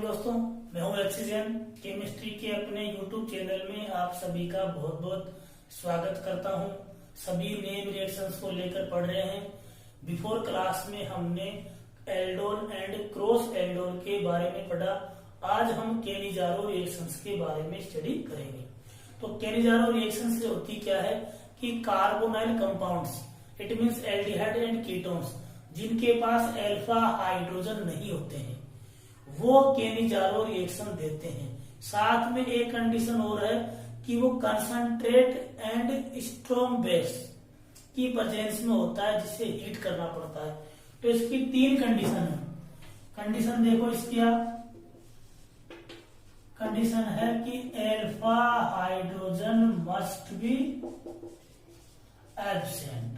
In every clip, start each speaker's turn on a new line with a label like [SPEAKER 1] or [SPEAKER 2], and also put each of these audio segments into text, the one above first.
[SPEAKER 1] दोस्तों, मैं हूं ऑक्सीजन केमिस्ट्री के अपने यूट्यूब चैनल में आप सभी का बहुत बहुत स्वागत करता हूं। सभी नेम रिएक्शंस को लेकर पढ़ रहे हैं। बिफोर क्लास में हमने एल्डोल एंड क्रॉस एल्डोल के बारे में पढ़ा। आज हम केनिजारो रिएक्शंस के बारे में स्टडी करेंगे। तो केनिजारो रिएक्शंस से होती क्या है कि carbonyl compounds, it means aldehyde and ketones, जिनके पास अल्फा हाइड्रोजन नहीं होते हैं, वो केनिजारो रिएक्शन देते हैं। साथ में एक कंडीशन और है कि वो कंसंट्रेट एंड स्ट्रॉन्ग बेस की प्रेजेंस में होता है, जिसे हीट करना पड़ता है। तो इसकी तीन कंडीशन है। कंडीशन देखो इसकी, आप कंडीशन है कि alpha hydrogen must be absent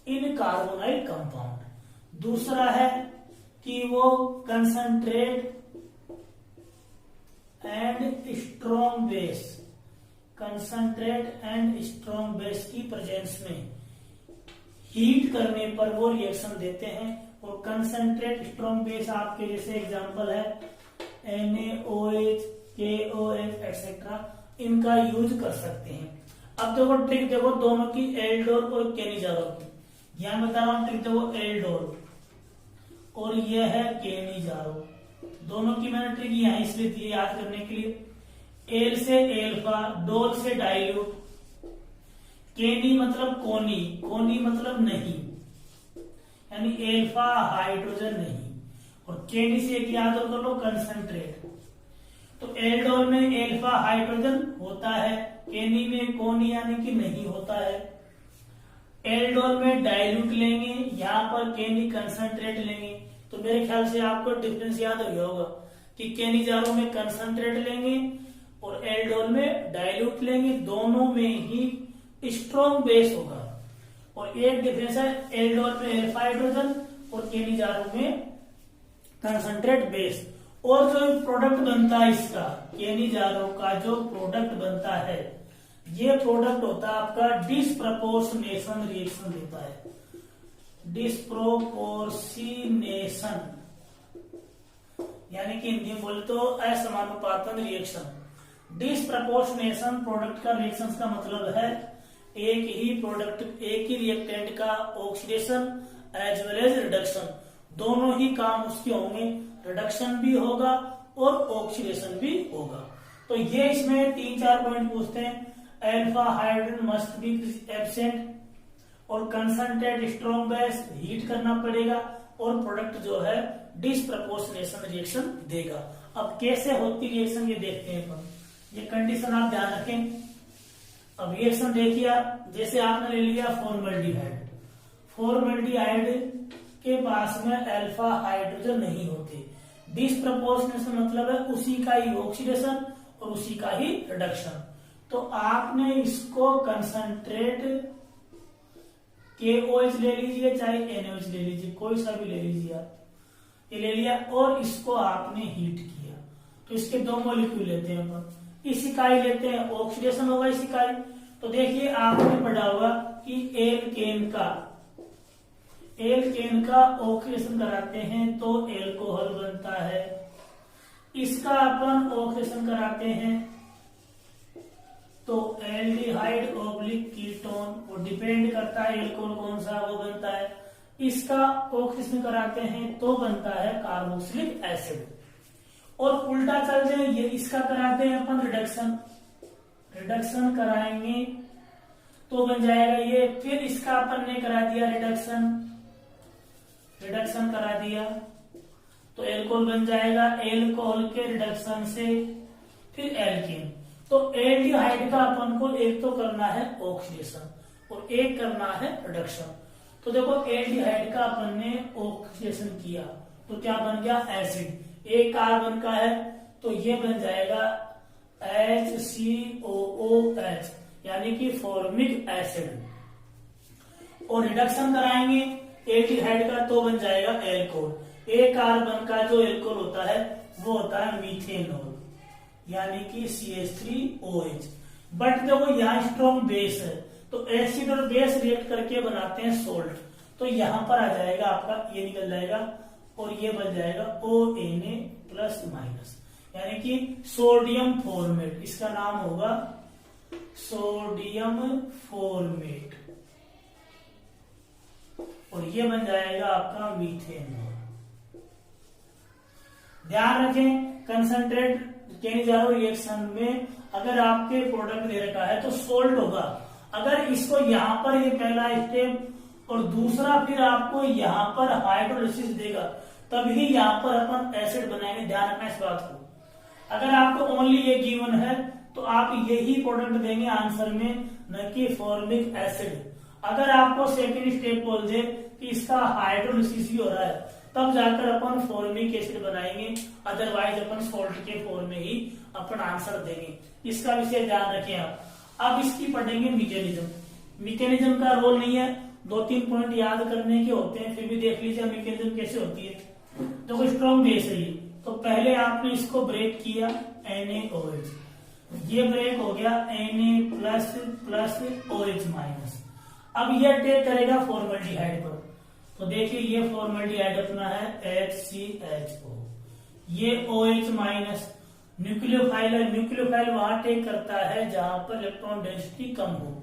[SPEAKER 1] in carbonyl compound. दूसरा है कि वो concentrate and strong base, concentrate and strong base की प्रेजेंस में हीट करने पर वो रिएक्शन देते हैं। और कंसंट्रेट स्ट्रॉन्ग बेस आपके जैसे एग्जांपल है NaOH, KOH एक्सेट्रा, इनका यूज कर सकते हैं। अब देखो ट्रिक देखो दोनों की, एल्डोल और केनिजारो की। यहां बता रहा हूं ट्रिक देखो, एल्डोल और ये है केनिजारो, दोनों की मैंने ट्रिक यहां इसलिए दी याद करने के लिए। एल से एल्फा, डोल से डाइल्यूट, केनी मतलब कोनी, कोनी मतलब नहीं, यानी एल्फा हाइड्रोजन नहीं, और केनी से एक याद कर लो कंसंट्रेट। तो एल्डोल में एल्फा हाइड्रोजन होता है, केनी में कोनी यानी कि नहीं होता है। एल्डोल में डाइल्यूट लेंगे, यहाँ पर केनी कंसंट्रेट लेंगे। तो मेरे ख्याल से आपको डिफरेंस याद हो गया होगा कि केनिजारो में कंसंट्रेट लेंगे और एल्डोल में डाइल्यूट लेंगे, दोनों में ही स्ट्रॉन्ग बेस होगा। और एक डिफरेंस है, एल्डोल में एल्फा हाइड्रोजन और केनिजारो में कंसंट्रेट बेस। और जो प्रोडक्ट बनता है इसका, केनिजारो का जो प्रोडक्ट बनता है, ये प्रोडक्ट होता है आपका डिस्प्रपोर्शनेशन रिएक्शन देता है। डिस्प्रोपोर्शनेशन यानी कि हिंदी में बोले तो असमानुपातन रिएक्शन। डिस्प्रपोर्शनेशन प्रोडक्ट का रिएक्शन का मतलब है एक ही प्रोडक्ट, एक ही रिएक्टेंट का oxidation as well as reduction, दोनों ही काम उसके होंगे। रिडक्शन भी होगा और ऑक्सीडेशन भी होगा। तो ये इसमें 3-4 पॉइंट पूछते हैं। Alpha hydrogen must be absent, और कंसंट्रेट स्ट्रॉन्ग बेस, हीट करना पड़ेगा, और प्रोडक्ट जो है डिस्प्रपोर्शनेशन रिएक्शन देगा। अब कैसे होती रिएक्शन ये देखते हैं अपन। ये कंडीशन आप ध्यान रखें। अब रिएक्शन देखिए आप, जैसे आपने ले लिया फॉर्मल्डिहाइड, फॉर्मल्डिहाइड के पास में अल्फा हाइड्रोजन नहीं होते। डिस्प्रपोर्शनेशन मतलब है उसी का ही ऑक्सीडेशन और उसी का ही रिडक्शन। तो आपने इसको कंसंट्रेट KOH ले लीजिए, चाहे NaOH ले लीजिए, कोई सा भी ले लीजिए आप, ये ले लिया और इसको आपने हीट किया। तो इसके दो मॉलिक्यूल लेते हैं अपन, इस इकाई लेते हैं, ऑक्सीडेशन होगा इस इकाई। तो देखिए आपने पढ़ा होगा कि एल्केन का ऑक्सीडेशन कराते हैं तो एल्कोहल बनता है। इसका अपन ऑक्सीडेशन कराते हैं तो एल्डिहाइड ऑब्लिक कीटोन, वो डिपेंड करता है एल्कोहल कौन सा, वो बनता है। इसका ऑक्सीडेशन कराते हैं तो बनता है कार्बोक्सिलिक एसिड। और उल्टा चल जाए, ये इसका कराते हैं अपन रिडक्शन, रिडक्शन कराएंगे तो बन जाएगा ये। फिर इसका अपन ने करा दिया रिडक्शन, रिडक्शन करा दिया तो एल्कोहल बन जाएगा। एल्कोहल के रिडक्शन से फिर एल्केन। तो एल्डिहाइड का अपन को एक तो करना है ऑक्सीडेशन और एक करना है रिडक्शन। तो देखो एल्डिहाइड का अपन ने ऑक्सीडेशन किया तो क्या बन गया, एसिड। एक कार्बन का है तो ये बन जाएगा HCOOH, यानी कि फॉर्मिक एसिड। और रिडक्शन कराएंगे एल्डिहाइड का तो बन जाएगा एल्कोहल। एक कार्बन का जो एल्कोहल होता है वो होता है मीथेनॉल, यानी कि CH3OH। बट देखो यहाँ स्ट्रॉन्ग बेस है तो एसिड और बेस रिएक्ट करके बनाते हैं सोल्ट। तो यहां पर आ जाएगा आपका, ये निकल जाएगा और ये बन जाएगा ONA प्लस माइनस, यानी कि सोडियम फॉर्मेट, इसका नाम होगा सोडियम फॉर्मेट, और ये बन जाएगा आपका मीथेनॉल। ध्यान रखें, कंसंट्रेट केनिजारो रिएक्शन में अगर आपके प्रोडक्ट दे रखा है तो सोल्ट होगा। अगर इसको यहाँ पर ये पहला स्टेप और दूसरा फिर आपको यहाँ पर हाइड्रोलिसिस देगा, तभी यहाँ पर अपन एसिड बनाएंगे। ध्यान रखना इस बात को। अगर आपको ओनली ये गिवन है तो आप यही प्रोडक्ट देंगे आंसर में, न कि फॉर्मिक एसिड। अगर आपको सेकेंड स्टेप बोल दे कि इसका हाइड्रोलिसिस ही हो रहा है, तब जाकर अपन फॉर्मिक एसिड बनाएंगे, अदरवाइज अपन सोल्ट के फॉर्म में ही अपन आंसर देंगे। इसका विषय ध्यान रखें आप। अब इसकी पढ़ेंगे मैकेनिज्म। मैकेनिज्म का रोल नहीं है, 2-3 पॉइंट याद करने के होते हैं, फिर भी देख लीजिए मैकेनिज्म कैसे होती है। तो स्ट्रॉन्ग बेस है ये, तो पहले आपने इसको ब्रेक किया NaOH, ये ब्रेक हो गया Na plus plus OH minus. अब ये अटैक करेगा फॉर्मल्डिहाइड पर, तो देखिए ये फॉर्मल्डिहाइड अपना है HCHO, ये OH माइनस न्यूक्लियोफाइल है। न्यूक्लियोफाइल वहां टेक करता है जहां पर इलेक्ट्रॉन डेंसिटी कम हो।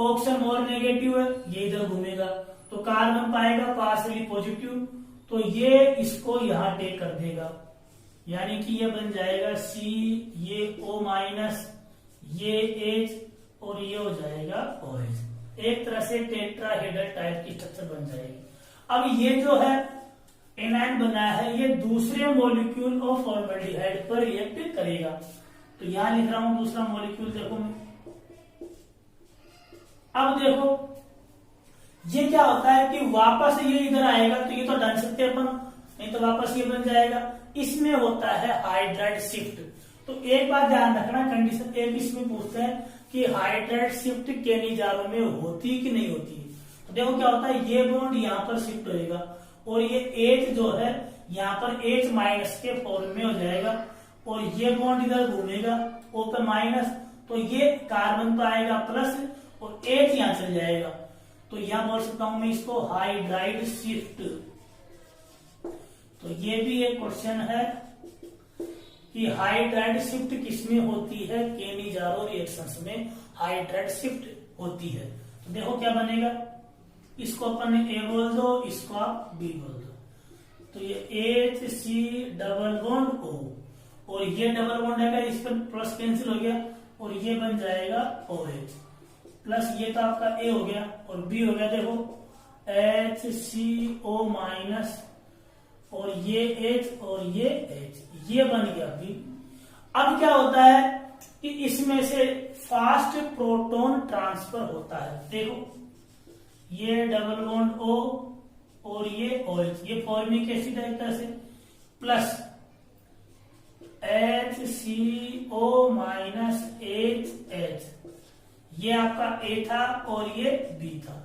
[SPEAKER 1] ऑक्सीजन और नेगेटिव है, ये इधर घूमेगा तो कार्बन पाएगा पार्शियली पॉजिटिव, तो ये इसको यहां टेक कर देगा, यानी कि ये बन जाएगा C, ये O माइनस, ये H और ये हो जाएगा OH। एक तरह से टेट्राहेड्रल टाइप की स्ट्रक्चर बन जाएगी। अब ये जो है एनायन बना है, ये दूसरे मॉलिक्यूल ऑफ फॉर्मल्डिहाइड पर रिएक्ट करेगा। तो यहां लिख रहा हूं दूसरा मॉलिक्यूल, देखो अब देखो ये क्या होता है कि वापस ये इधर आएगा, तो ये तो डाल सकते अपन, नहीं तो वापस ये बन जाएगा। इसमें होता है हाइड्राइड शिफ्ट। तो एक बात ध्यान रखना, कंडीशन एक इसमें पूछते हैं कि हाइड्राइड शिफ्ट केनिजारो में होती कि नहीं होती है। तो देखो क्या होता है, ये बॉन्ड यहाँ पर शिफ्ट होएगा और ये H जो है यहाँ पर H माइनस के फॉर्म में हो जाएगा, और ये बॉन्ड इधर घूमेगा O पे माइनस, तो ये कार्बन पे आएगा प्लस और H यहाँ चल जाएगा। तो यहां बोल सकता हूं मैं इसको हाइड्राइड शिफ्ट। तो ये भी एक क्वेश्चन है कि हाइड्राइड शिफ्ट किसमें होती है, केनिजारो रिएक्शंस में हाइड्राइड शिफ्ट होती है। तो देखो क्या बनेगा, इसको अपन ने A बोल दो, इसको आप B बोल दो, तो ये HC डबल बॉन्ड O, और ये डबल बॉन्ड है, इस पर प्लस कैंसिल हो गया और ये बन जाएगा OH प्लस, ये तो आपका A हो गया और B हो गया, देखो HCO माइनस और ये H और ये H, ये बन गया B। अब क्या होता है कि इसमें से फास्ट प्रोटॉन ट्रांसफर होता है। देखो ये डबल बॉन्ड O और ये OH, ये फॉर्मिक एसिड है एक तरह से, प्लस HCO माइनस HH, ये आपका A था और ये B था।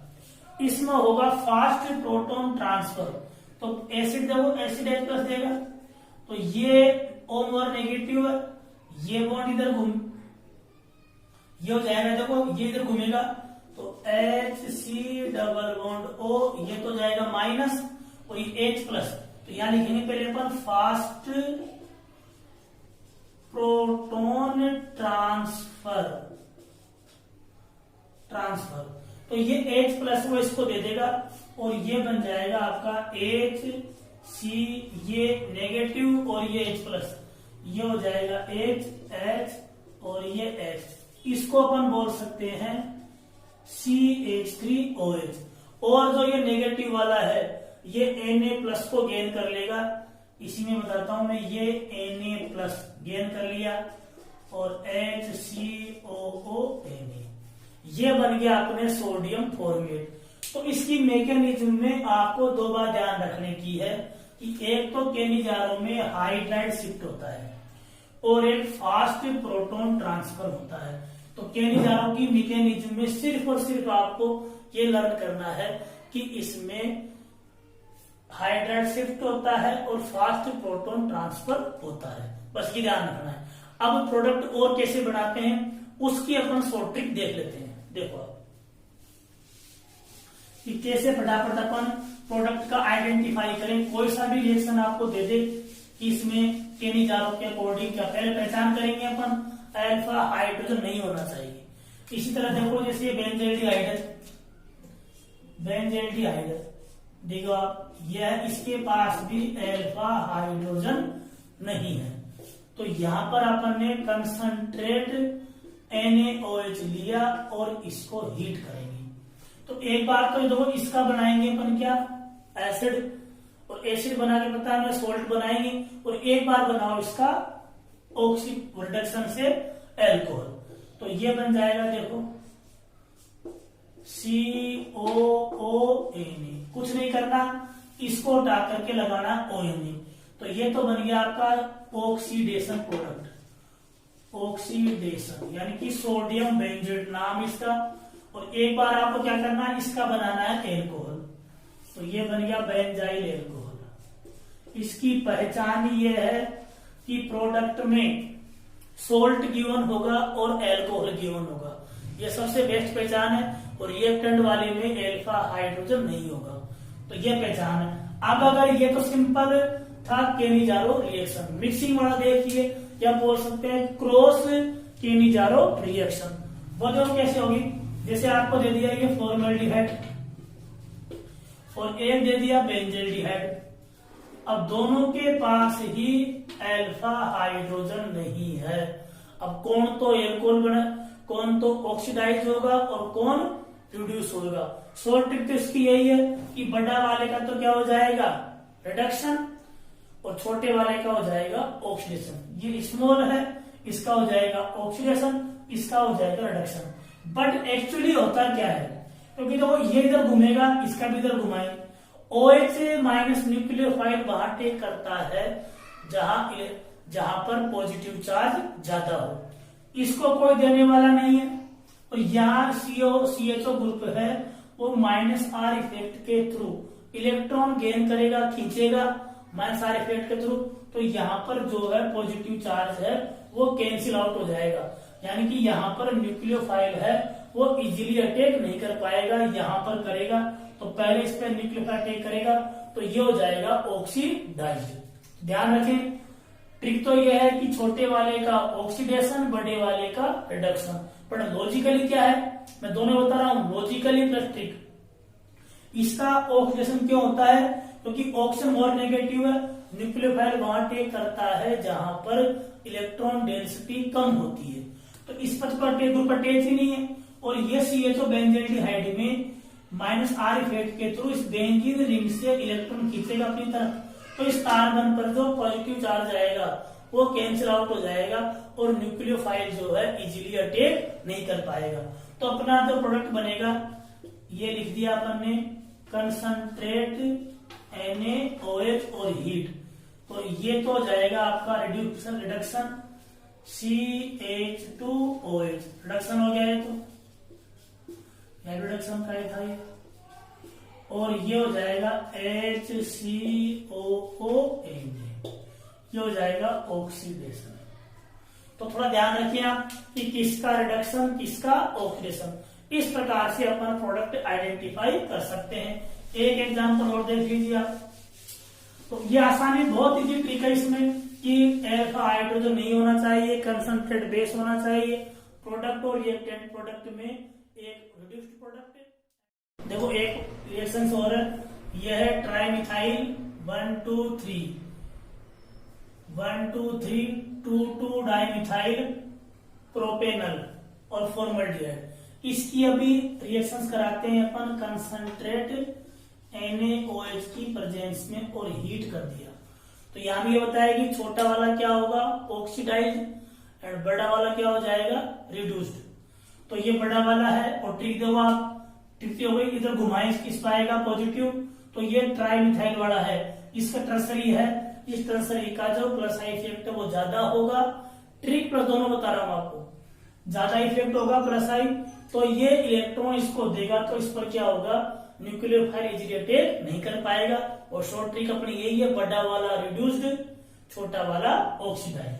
[SPEAKER 1] इसमें होगा फास्ट प्रोटॉन ट्रांसफर, तो एसिड देखो एसिड H प्लस देगा, तो ये O और नेगेटिव है, ये बॉन्ड इधर घूम, ये हो जाएगा, देखो ये इधर घूमेगा, तो HC डबल बॉन्ड O, ये तो जाएगा माइनस और ये H प्लस, तो यहां लिखेंगे पहले अपन फास्ट प्रोटॉन ट्रांसफर, तो ये H प्लस वो इसको दे देगा और ये बन जाएगा आपका HC, ये नेगेटिव और ये H प्लस, ये हो जाएगा H और ये H, इसको अपन बोल सकते हैं CH3OH। और जो ये नेगेटिव वाला है ये Na प्लस को गेन कर लेगा, इसी में बताता हूं मैं, ये Na प्लस गेन कर लिया और HCOONA, ये बन गया अपने सोडियम फॉर्मेट। तो इसकी मैकेनिज्म में आपको दो बात ध्यान रखने की है कि एक तो केनिजारो में हाइड्राइड शिफ्ट होता है और एक फास्ट प्रोटॉन ट्रांसफर होता है। तो केनिजारो की मैकेनिज्म में सिर्फ और सिर्फ आपको ये लर्न करना है कि इसमें हाइड्राइड शिफ्ट होता है और फास्ट प्रोटॉन ट्रांसफर होता है, बस ये ध्यान रखना है। अब प्रोडक्ट और कैसे बनाते हैं उसकी अपन शॉर्ट ट्रिक देख लेते हैं। देखो कि कैसे फटाफट अपन प्रोडक्ट का आइडेंटिफाई करें। कोई सा भी रिएक्शन आपको दे दे कि इसमें केनिजारो के अकॉर्डिंग क्या पहले पहचान करेंगे अपन, अल्फा हाइड्रोजन नहीं होना चाहिए। इसी तरह देखो जैसे ये बेंजेल्डिहाइड है, बेंजेल्डिहाइड देखो आप, यह इसके पास भी अल्फा हाइड्रोजन नहीं है। तो यहां पर अपन ने कंसंट्रेट NaOH लिया और इसको हीट करेंगे। तो एक बार तो देखो इसका बनाएंगे अपन क्या, एसिड, और एसिड बना के पता है सोल्ट बनाएंगे, और एक बार बनाओ इसका ऑक्सीजन रिडक्शन से एल्कोहल। तो ये बन जाएगा देखो COONA, कुछ नहीं करना, इसको उठा करके लगाना ONA। तो ये तो बन गया आपका ऑक्सीडेशन प्रोडक्ट, ऑक्सीडेशन यानी कि सोडियम बेंजेट नाम इसका। और एक बार आपको क्या करना है, इसका बनाना है एल्कोहल। तो ये बन गया बेंजाइल एल्कोहल। इसकी पहचान ये है कि प्रोडक्ट में सोल्ट गिवन होगा और एल्कोहल गिवन होगा, ये सबसे बेस्ट पहचान है। और रिएक्टेंट वाले में अल्फा हाइड्रोजन नहीं होगा, तो ये पहचान है। अब अगर ये तो सिंपल था केनिजारो रिएक्शन, मिक्सिंग वाला देखिए, या बोल सकते हैं क्रॉस केनिजारो रिएक्शन। वो देखो कैसे होगी, जैसे आपको दे दिया ये फॉर्मल्डिहाइड और एक दे दिया बेंजेल्डिहाइड। अब दोनों के पास ही अल्फा हाइड्रोजन नहीं है। अब कौन तो एल्कोहल बना, कौन तो ऑक्सीडाइज होगा और कौन रिड्यूस होगा। शॉर्ट ट्रिक तो इसकी यही है कि बड़ा वाले का तो क्या हो जाएगा रिडक्शन, और छोटे वाले का हो जाएगा ऑक्सीडेशन। ये स्मॉल है, इसका हो जाएगा ऑक्सीडेशन, इसका हो जाएगा रिडक्शन। बट एक्चुअली होता क्या है, क्योंकि देखो ये इधर घूमेगा, इसका भी इधर घुमाए, OH माइनस न्यूक्लियोफाइल वहां टेक करता है जहां पर पॉजिटिव चार्ज ज्यादा हो, इसको कोई देने वाला नहीं है। और यहाँ CHO ग्रुप है, वो -R इफेक्ट के थ्रू इलेक्ट्रॉन गेन करेगा, खींचेगा -R इफेक्ट के थ्रू। तो यहाँ पर जो है पॉजिटिव चार्ज है वो कैंसिल आउट हो जाएगा, यानी कि यहाँ पर न्यूक्लियोफाइल है वो इजीली अटैक नहीं कर पाएगा, यहाँ पर करेगा। तो पहले इस पर न्यूक्लियोफाइल अटैक करेगा, तो ये हो जाएगा ऑक्सीडाइज्ड। ध्यान रखें, ट्रिक तो ये है कि छोटे वाले का ऑक्सीडेशन, बड़े वाले का रिडक्शन। पर लॉजिकली क्या है, मैं दोनों बता रहा हूं, लॉजिकली प्लस ट्रिक। इसका ऑक्सीडेशन क्यों होता है, क्योंकि ऑक्सीजन और नेगेटिव है, न्यूक्लियोफाइल वहां टेक करता है जहां पर इलेक्ट्रॉन डेंसिटी कम होती है। तो इस पर ग्रुप अटैच ही नहीं है। और ये CHO बेंजेल्डिहाइड में -R इफेक्ट के थ्रू इस बेंजीन रिंग से इलेक्ट्रॉन खींचेगा अपनी तरफ। तो इस कार्बन पर जो पॉजिटिव चार्ज आएगा वो कैंसिल आउट हो जाएगा और न्यूक्लियोफाइल जो है इजीली अटैक नहीं कर पाएगा। तो अपना जो प्रोडक्ट बनेगा ये लिख दिया अपन ने, कंसंट्रेट NaOH और हीट। तो ये तो हो जाएगा आपका रिडक्शन CH2OH, रिडक्शन हो गया है। तो रिडक्शन का था ये, और ये हो जाएगा HCOONA, ये हो जाएगा ऑक्सीडेशन। तो थोड़ा ध्यान रखिए आप कि किसका रिडक्शन किसका ऑक्सीडेशन। इस प्रकार से अपन प्रोडक्ट आइडेंटिफाई कर सकते हैं। एक एग्जांपल और देख लीजिए आप। तो ये आसानी बहुत इजी ट्रिक है इसमें कि अल्फा हाइड्रोजन नहीं होना चाहिए, कंसंट्रेट बेस होना चाहिए प्रोडक्ट और रिएक्टेंट प्रोडक्ट में एक रिड्यूस्ड प्रोडक्ट है। देखो एक रिएक्शन और है, यह है ट्राइमिथाइल 1,2,3 2,2 डाइमिथाइल प्रोपेनल और फॉर्मल्डिहाइड। इसकी अभी रिएक्शंस कराते हैं अपन कंसंट्रेट NaOH की प्रेजेंस में और हीट कर दिया। तो यहां भी ये बताया कि छोटा वाला क्या होगा ऑक्सीडाइज एंड बड़ा वाला क्या हो जाएगा रिड्यूस्ड। तो ये बड़ा वाला है और ट्रिक दो आप, ट्रिक हो गई, इधर घुमाए किस पाएगा पॉजिटिव। तो ये ट्राइमिथाइल वाला है, इसका टर्सरी है, इस टर्सरी का जो प्लस आई इफेक्ट है वो ज्यादा होगा। ट्रिक प्लस दोनों बता रहा हूं आपको, ज्यादा इफेक्ट होगा प्लस आई, तो ये इलेक्ट्रॉन इसको देगा, तो इस पर क्या होगा न्यूक्लियोफाइल इजीली अटैक नहीं कर पाएगा। और शॉर्ट ट्रिक अपनी यही है, बड़ा वाला रिड्यूस्ड, छोटा वाला ऑक्सीडाइज।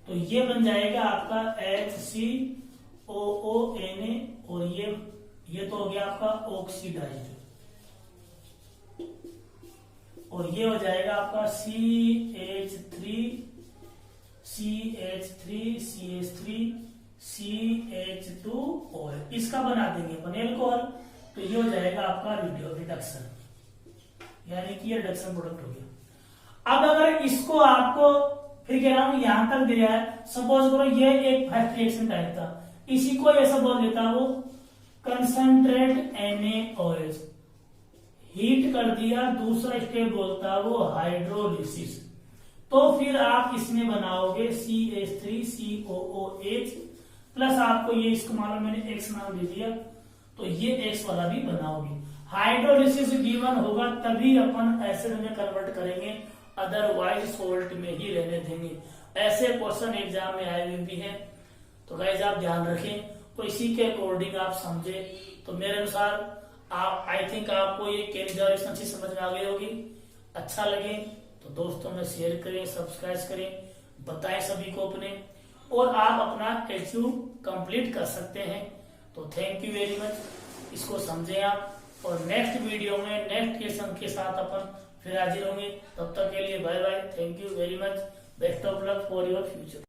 [SPEAKER 1] तो ये बन जाएगा आपका HCOONA और ये तो हो गया आपका ऑक्सीडाइज। और ये हो जाएगा आपका CH3CH3CH2OH। इसका बना देंगे अपन एल्कोहल, तो ये हो जाएगा आपका रिडक्शन, यानी कि ये रिडक्शन प्रोडक्ट हो गया। अब अगर इसको आपको फिर कह रहा हूं यहां तक दिया है, सपोज करो ये एक फर्स्ट रिएक्शन टाइप था, इसी को ऐसा बोल देता वो कंसंट्रेट NaOH, हीट कर दिया, दूसरा स्टेप बोलता वो हाइड्रोलिसिस। तो फिर आप इसमें बनाओगे CH3COOH प्लस आपको ये इसको मालूम मैंने X नाम दे दिया, तो ये X वाला भी बनाओगे। हाइड्रोलिसिस गिवन होगा तभी अपन एसिड में कन्वर्ट करेंगे, अदरवाइज सोल्ट में ही रहने देंगे। ऐसे क्वेश्चन एग्जाम में आए हुए भी हैं, तो गाइस आप ध्यान रखें, तो इसी के अकॉर्डिंग आप समझे। तो मेरे अनुसार आप आई थिंक आपको ये कैलिब्रेशन अच्छी समझ में आ गई होगी। अच्छा लगे तो दोस्तों में शेयर करें, सब्सक्राइब करें, बताएं सभी को अपने, और आप अपना एचयू कंप्लीट कर सकते हैं। तो थैंक यू वेरी मच, इसको समझें आप, और नेक्स्ट वीडियो में नेक्स्ट क्वेश्चन के साथ अपन फिर हाजिर होंगे। तब तक के लिए bye bye, thank you very much, best of luck for your future.